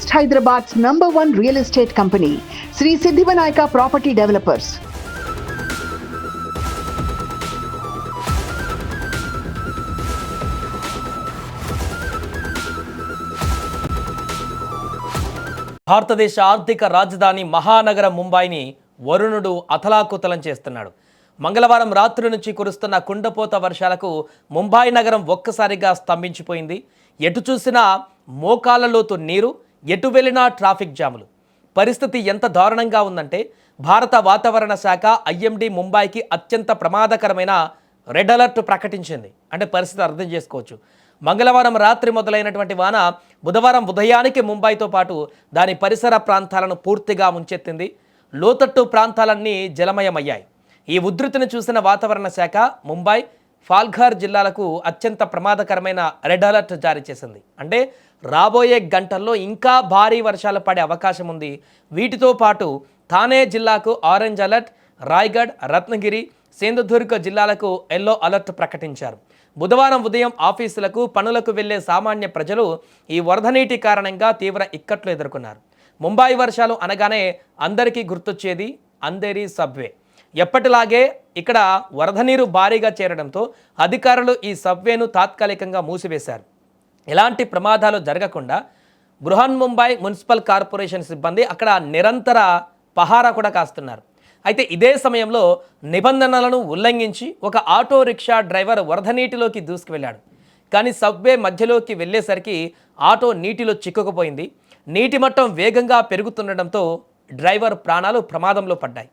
East Hyderabad's #1 real estate company, Sri Siddhivanayaka Property Developers. భారతదేశ ఆర్థిక రాజధాని మహానగరం ముంబైని వరుణుడు అతలాకుతలం చేస్తున్నాడు. మంగళవారం రాత్రి నుంచి కురుస్తున్న కుండపోత వర్షాలకు ముంబై నగరం ఒక్కసారిగా స్తంభించిపోయింది. ఎటు చూసినా మోకాళ్ళలోతు నీరు, ఎటు వెళ్ళినా ట్రాఫిక్ జాములు. పరిస్థితి ఎంత దారుణంగా ఉందంటే భారత వాతావరణ శాఖ ఐఎండీ ముంబైకి అత్యంత ప్రమాదకరమైన రెడ్ అలర్ట్ ప్రకటించింది. అంటే పరిస్థితి అర్థం చేసుకోవచ్చు. మంగళవారం రాత్రి మొదలైనటువంటి వాన బుధవారం ఉదయానికి ముంబైతో పాటు దాని పరిసర ప్రాంతాలను పూర్తిగా ముంచెత్తింది. లోతట్టు ప్రాంతాలన్నీ జలమయమయ్యాయి. ఈ ఉధృతిని చూసిన వాతావరణ శాఖ ముంబై, పాల్ఘర్ జిల్లాలకు అత్యంత ప్రమాదకరమైన రెడ్ అలర్ట్ జారీ చేసింది. అంటే రాబోయే గంటల్లో ఇంకా భారీ వర్షాలు పడే అవకాశం ఉంది. వీటితో పాటు థానే జిల్లాకు ఆరెంజ్ అలర్ట్, రాయ్గఢ్, రత్నగిరి, సింధుదుర్గ్ జిల్లాలకు ఎల్లో అలర్ట్ ప్రకటించారు. బుధవారం ఉదయం ఆఫీసులకు, పనులకు వెళ్లే సామాన్య ప్రజలు ఈ వరద నీటి కారణంగా తీవ్ర ఇక్కట్లు ఎదుర్కొన్నారు. ముంబై వర్షాలు అనగానే అందరికీ గుర్తొచ్చేది అంధేరి సబ్వే. ఎప్పటిలాగే ఇక్కడ వరద నీరు భారీగా చేరడంతో అధికారులు ఈ సబ్వేను తాత్కాలికంగా మూసివేశారు. ఎలాంటి ప్రమాదాలు జరగకుండా బృహన్ ముంబై మున్సిపల్ కార్పొరేషన్ సిబ్బంది అక్కడ నిరంతర పహారా కూడా కాస్తున్నారు. అయితే ఇదే సమయంలో నిబంధనలను ఉల్లంఘించి ఒక ఆటో రిక్షా డ్రైవర్ వరద నీటిలోకి దూసుకువెళ్ళాడు. కానీ సబ్వే మధ్యలోకి వెళ్ళేసరికి ఆటో నీటిలో చిక్కుకుపోయింది. నీటి మట్టం వేగంగా పెరుగుతుండటంతో డ్రైవర్ ప్రాణాలు ప్రమాదంలో పడ్డాయి.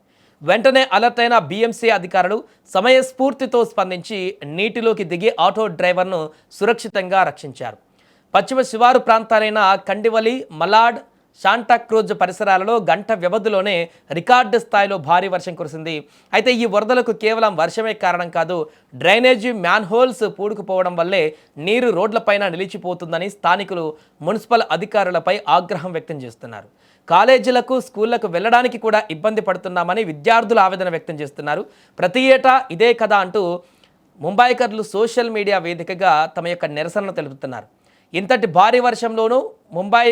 వెంటనే అలర్ట్ అయిన బీఎంసీ అధికారులు సమయస్ఫూర్తితో స్పందించి నీటిలోకి దిగి ఆటో డ్రైవర్ను సురక్షితంగా రక్షించారు. పశ్చిమ శివారు ప్రాంతాలైన కండివలి, మలాడ్, శాంటాక్రూజ్ పరిసరాలలో గంట వ్యవధిలోనే రికార్డు స్థాయిలో భారీ వర్షం కురిసింది. అయితే ఈ వరదలకు కేవలం వర్షమే కారణం కాదు. డ్రైనేజీ మ్యాన్హోల్స్ పూడుకుపోవడం వల్లే నీరు రోడ్లపైన నిలిచిపోతుందని స్థానికులు మున్సిపల్ అధికారులపై ఆగ్రహం వ్యక్తం చేస్తున్నారు. కాలేజీలకు, స్కూళ్లకు వెళ్ళడానికి కూడా ఇబ్బంది పడుతున్నామని విద్యార్థులు ఆవేదన వ్యక్తం చేస్తున్నారు. ప్రతి ఏటా ఇదే కదా అంటూ ముంబైకర్లు సోషల్ మీడియా వేదికగా తమ యొక్క నిరసనలు తెలుపుతున్నారు. ఇంతటి భారీ వర్షంలోనూ ముంబై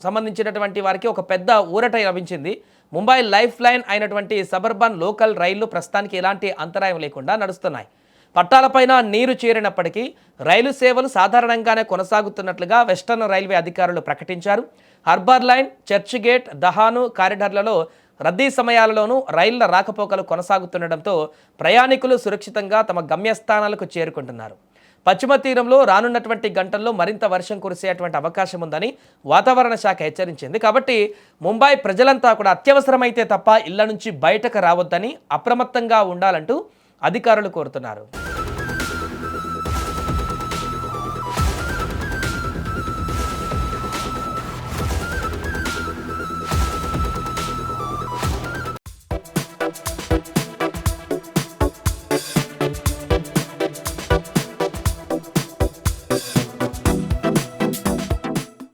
సంబంధించినటువంటి వారికి ఒక పెద్ద ఊరట లభించింది. ముంబై లైఫ్ లైన్ అయినటువంటి సబర్బన్ లోకల్ రైళ్లు ప్రస్తుతానికి ఎలాంటి అంతరాయం లేకుండా నడుస్తున్నాయి. పట్టాలపైన నీరు చేరినప్పటికీ రైలు సేవలు సాధారణంగానే కొనసాగుతున్నట్లుగా వెస్టర్న్ రైల్వే అధికారులు ప్రకటించారు. హార్బర్ లైన్, చర్చ్ గేట్, దహాను కారిడార్లలో రద్దీ సమయాలలోనూ రైళ్ల రాకపోకలు కొనసాగుతుండటంతో ప్రయాణికులు సురక్షితంగా తమ గమ్యస్థానాలకు చేరుకుంటున్నారు. పశ్చిమ తీరంలో రానున్నటువంటి గంటల్లో మరింత వర్షం కురిసేటువంటి అవకాశం ఉందని వాతావరణ శాఖ హెచ్చరించింది. కాబట్టి ముంబై ప్రజలంతా కూడా అత్యవసరమైతే తప్ప ఇళ్ల నుంచి బయటకు రావద్దని, అప్రమత్తంగా ఉండాలంటూ అధికారులు కోరుతున్నారు.